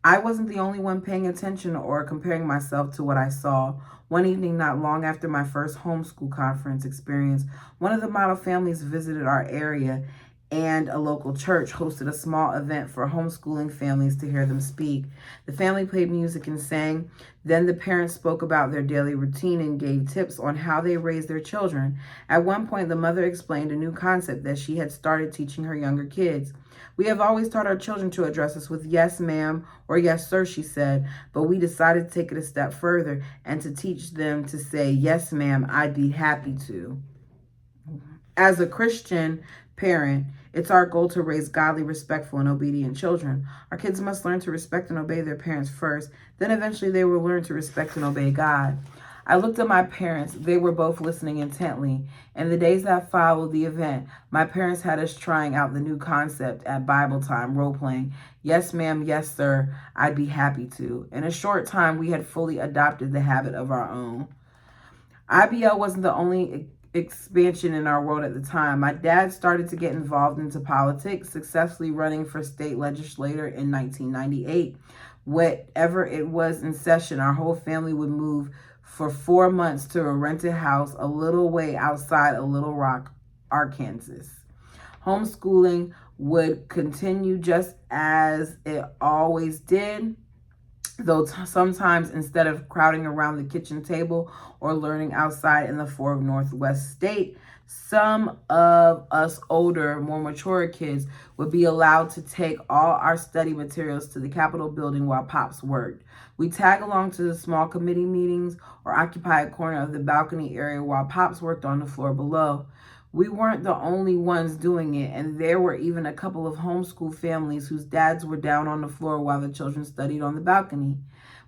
I wasn't the only one paying attention or comparing myself to what I saw. One evening, not long after my first homeschool conference experience, one of the model families visited our area, and a local church hosted a small event for homeschooling families to hear them speak. The family played music and sang. Then the parents spoke about their daily routine and gave tips on how they raised their children. At one point, the mother explained a new concept that she had started teaching her younger kids. We have always taught our children to address us with yes, ma'am, or yes, sir, she said, but we decided to take it a step further and to teach them to say, yes, ma'am, I'd be happy to. As a Christian parent, it's our goal to raise godly, respectful, and obedient children. Our kids must learn to respect and obey their parents first, then eventually they will learn to respect and obey God. I looked at my parents. They were both listening intently. In the days that followed the event, my parents had us trying out the new concept at Bible time, role-playing. Yes, ma'am, yes, sir, I'd be happy to. In a short time, we had fully adopted the habit of our own. IBL wasn't the only expansion in our world at the time. My dad started to get involved into politics, successfully running for state legislator in 1998. Whatever it was in session, our whole family would move for 4 months to a rented house a little way outside of Little Rock, Arkansas. Homeschooling would continue just as it always did, though sometimes instead of crowding around the kitchen table or learning outside in the Fort Northwest state, some of us older, more mature kids would be allowed to take all our study materials to the Capitol building while Pops worked. We tag along to the small committee meetings or occupy a corner of the balcony area while Pops worked on the floor below. We weren't the only ones doing it, and there were even a couple of homeschool families whose dads were down on the floor while the children studied on the balcony.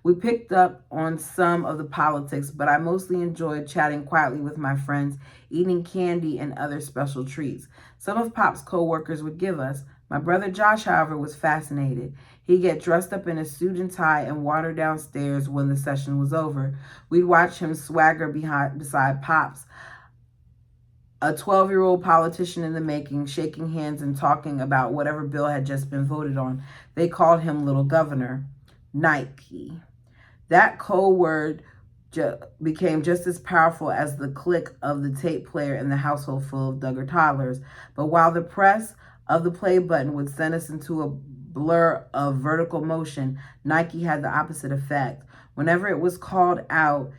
We picked up on some of the politics, but I mostly enjoyed chatting quietly with my friends, eating candy and other special treats. Some of Pop's co-workers would give us. My brother Josh, however, was fascinated. He'd get dressed up in a suit and tie and wander downstairs when the session was over. We'd watch him swagger beside Pops, a 12-year-old politician in the making, shaking hands and talking about whatever bill had just been voted on. They called him Little Governor. Nike. That code word became just as powerful as the click of the tape player in the household full of Duggar toddlers. But while the press of the play button would send us into a blur of vertical motion, Nike had the opposite effect. Whenever it was called out,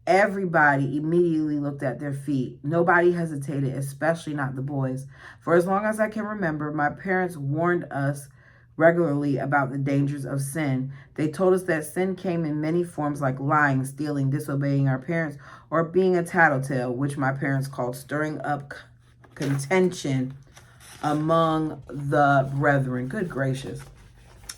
everybody immediately looked at their feet. Nobody hesitated, especially not the boys. For as long as I can remember, my parents warned us regularly about the dangers of sin. They told us that sin came in many forms like lying, stealing, disobeying our parents, or being a tattletale, which my parents called stirring up contention among the brethren. Good gracious.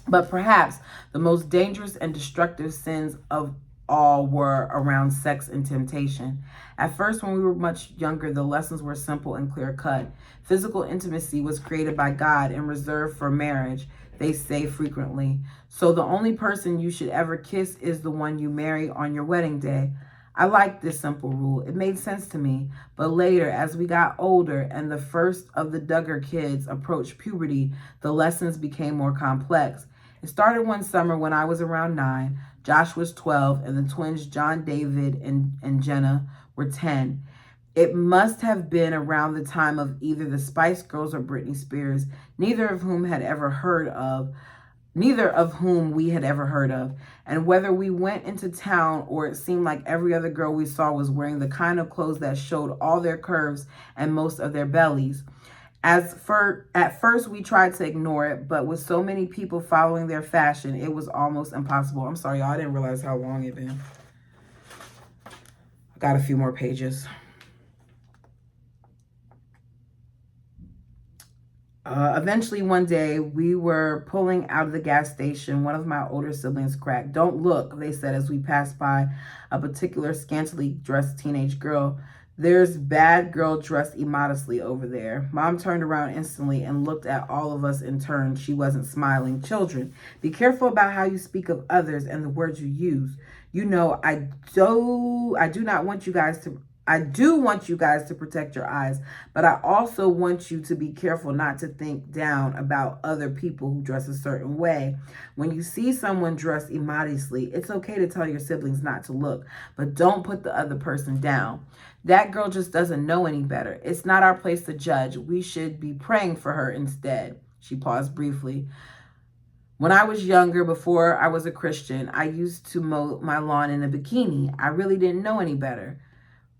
But perhaps the most dangerous and destructive sins of all were around sex and temptation. At first, when we were much younger, the lessons were simple and clear cut. Physical intimacy was created by God and reserved for marriage, they say frequently. So the only person you should ever kiss is the one you marry on your wedding day. I liked this simple rule. It made sense to me. But later, as we got older and the first of the Duggar kids approached puberty, the lessons became more complex. It started one summer when I was around 9. Josh was 12, and the twins John David and Jenna were 10. It must have been around the time of either the Spice Girls or Britney Spears, neither of whom we had ever heard of. And whether we went into town or it seemed like every other girl we saw was wearing the kind of clothes that showed all their curves and most of their bellies. At first, we tried to ignore it, but with so many people following their fashion, it was almost impossible. I'm sorry, y'all. I didn't realize how long it been. I got a few more pages. Eventually, one day, we were pulling out of the gas station. One of my older siblings cracked. "Don't look," they said as we passed by a particular scantily dressed teenage girl. "There's bad girl dressed immodestly over there." Mom turned around instantly and looked at all of us in turn. She wasn't smiling. "Children, be careful about how you speak of others and the words you use. You know, I do want you guys to protect your eyes, but I also want you to be careful not to think down about other people who dress a certain way. When you see someone dressed immodestly, it's okay to tell your siblings not to look, but don't put the other person down. That girl just doesn't know any better. It's not our place to judge. We should be praying for her instead." She paused briefly. "When I was younger, before I was a Christian, I used to mow my lawn in a bikini. I really didn't know any better."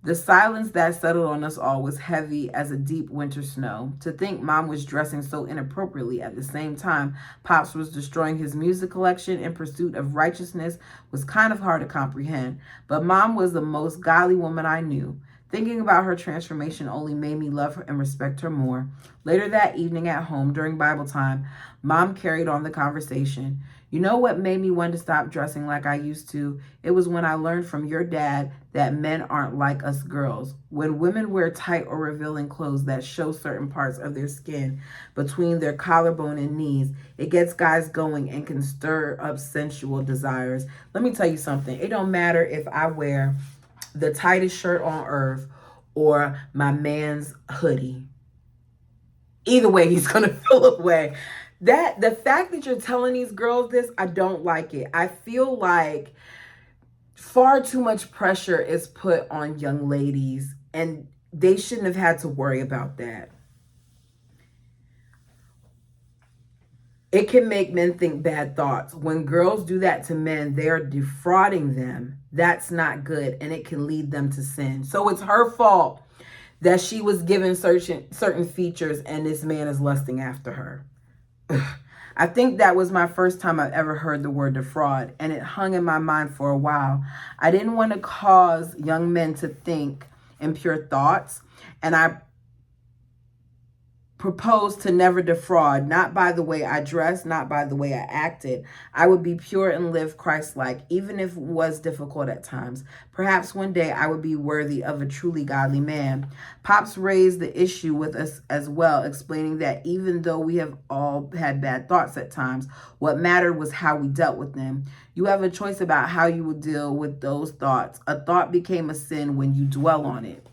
The silence that settled on us all was heavy as a deep winter snow. To think Mom was dressing so inappropriately at the same time Pops was destroying his music collection in pursuit of righteousness was kind of hard to comprehend. But Mom was the most godly woman I knew. Thinking about her transformation only made me love her and respect her more. Later that evening at home during Bible time, Mom carried on the conversation. "You know what made me want to stop dressing like I used to? It was when I learned from your dad that men aren't like us girls. When women wear tight or revealing clothes that show certain parts of their skin between their collarbone and knees, it gets guys going and can stir up sensual desires." Let me tell you something. It don't matter if I wear the tightest shirt on earth or my man's hoodie. Either way, he's going to feel away. The fact that you're telling these girls this, I don't like it. I feel like far too much pressure is put on young ladies, and they shouldn't have had to worry about that. It can make men think bad thoughts. When girls do that to men, they are defrauding them. That's not good, and it can lead them to sin. So it's her fault that she was given certain features, and this man is lusting after her. I think that was my first time I've ever heard the word defraud, and it hung in my mind for a while. I didn't want to cause young men to think impure thoughts, and I proposed to never defraud, not by the way I dressed, not by the way I acted. I would be pure and live Christ-like, even if it was difficult at times. Perhaps one day I would be worthy of a truly godly man. Pops raised the issue with us as well, explaining that even though we have all had bad thoughts at times, what mattered was how we dealt with them. You have a choice about how you will deal with those thoughts. A thought became a sin when you dwell on it.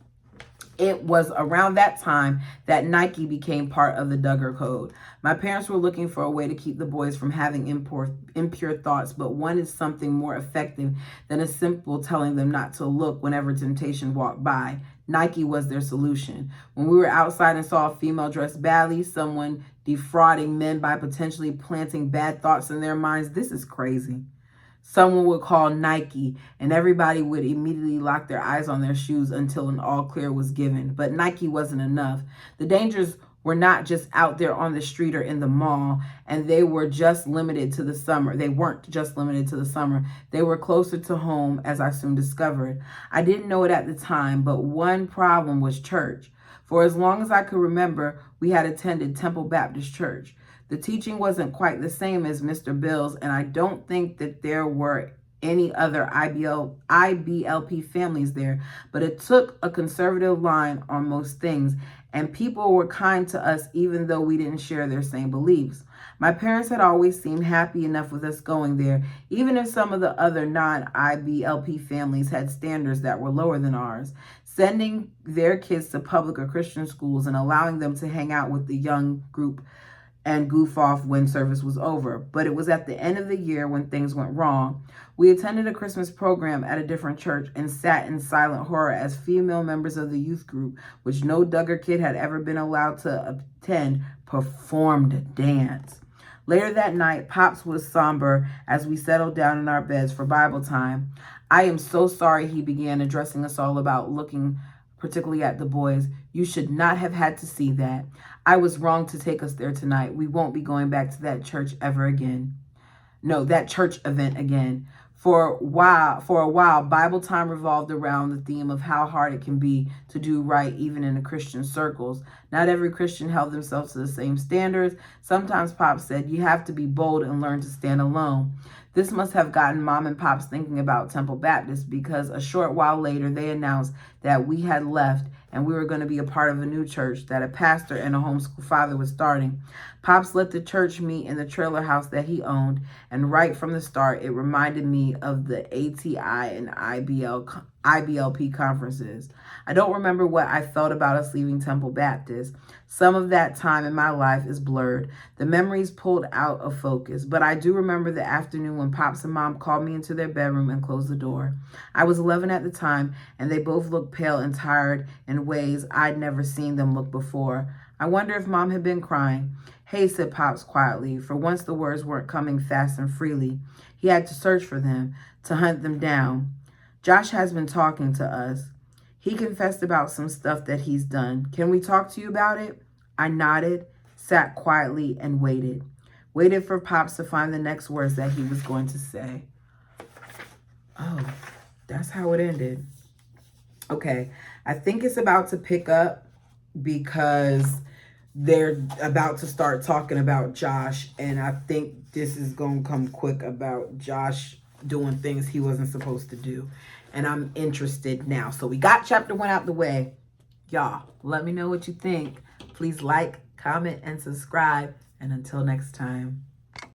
It was around that time that Nike became part of the Duggar Code. My parents were looking for a way to keep the boys from having impure thoughts, but wanted something more effective than a simple telling them not to look whenever temptation walked by. Nike was their solution. When we were outside and saw a female dressed badly, someone defrauding men by potentially planting bad thoughts in their minds, this is crazy. Someone would call Nike, and everybody would immediately lock their eyes on their shoes until an all clear was given. But Nike wasn't enough. The dangers were not just out there on the street or in the mall, and they were just limited to the summer. They weren't just limited to the summer. They were closer to home, as I soon discovered. I didn't know it at the time, but one problem was church. For as long as I could remember, we had attended Temple Baptist Church. The teaching wasn't quite the same as Mr. Bill's, and I don't think that there were any other IBLP families there, but it took a conservative line on most things, and people were kind to us even though we didn't share their same beliefs. My parents had always seemed happy enough with us going there, even if some of the other non-IBLP families had standards that were lower than ours. Sending their kids to public or Christian schools and allowing them to hang out with the young group and goof off when service was over. But it was at the end of the year when things went wrong. We attended a Christmas program at a different church and sat in silent horror as female members of the youth group, which no Duggar kid had ever been allowed to attend, performed dance. Later that night, Pops was somber as we settled down in our beds for Bible time. I am so sorry, he began, addressing us all about looking particularly at the boys. You should not have had to see that. I was wrong to take us there tonight. We won't be going back to that church ever again. No, that church event again. For a while, Bible time revolved around the theme of how hard it can be to do right, even in the Christian circles. Not every Christian held themselves to the same standards. Sometimes Pop said, you have to be bold and learn to stand alone. This must have gotten Mom and Pops thinking about Temple Baptist, because a short while later they announced that we had left and we were going to be a part of a new church that a pastor and a homeschool father was starting. Pops let the church meet in the trailer house that he owned, and right from the start, it reminded me of the ATI and IBLP conferences. I don't remember what I felt about us leaving Temple Baptist. Some of that time in my life is blurred. The memories pulled out of focus, but I do remember the afternoon when Pops and Mom called me into their bedroom and closed the door. I was 11 at the time, and they both looked pale and tired in ways I'd never seen them look before. I wonder if Mom had been crying. Hey, said Pops quietly. For once the words weren't coming fast and freely. He had to search for them, to hunt them down. Josh has been talking to us. He confessed about some stuff that he's done. Can we talk to you about it? I nodded, sat quietly, and waited. Waited for Pops to find the next words that he was going to say. Oh, that's how it ended. Okay, I think it's about to pick up because they're about to start talking about Josh, and I think this is going to come quick about Josh doing things he wasn't supposed to do. And I'm interested now. So we got chapter 1 out the way. Y'all, let me know what you think. Please like, comment, and subscribe. And until next time.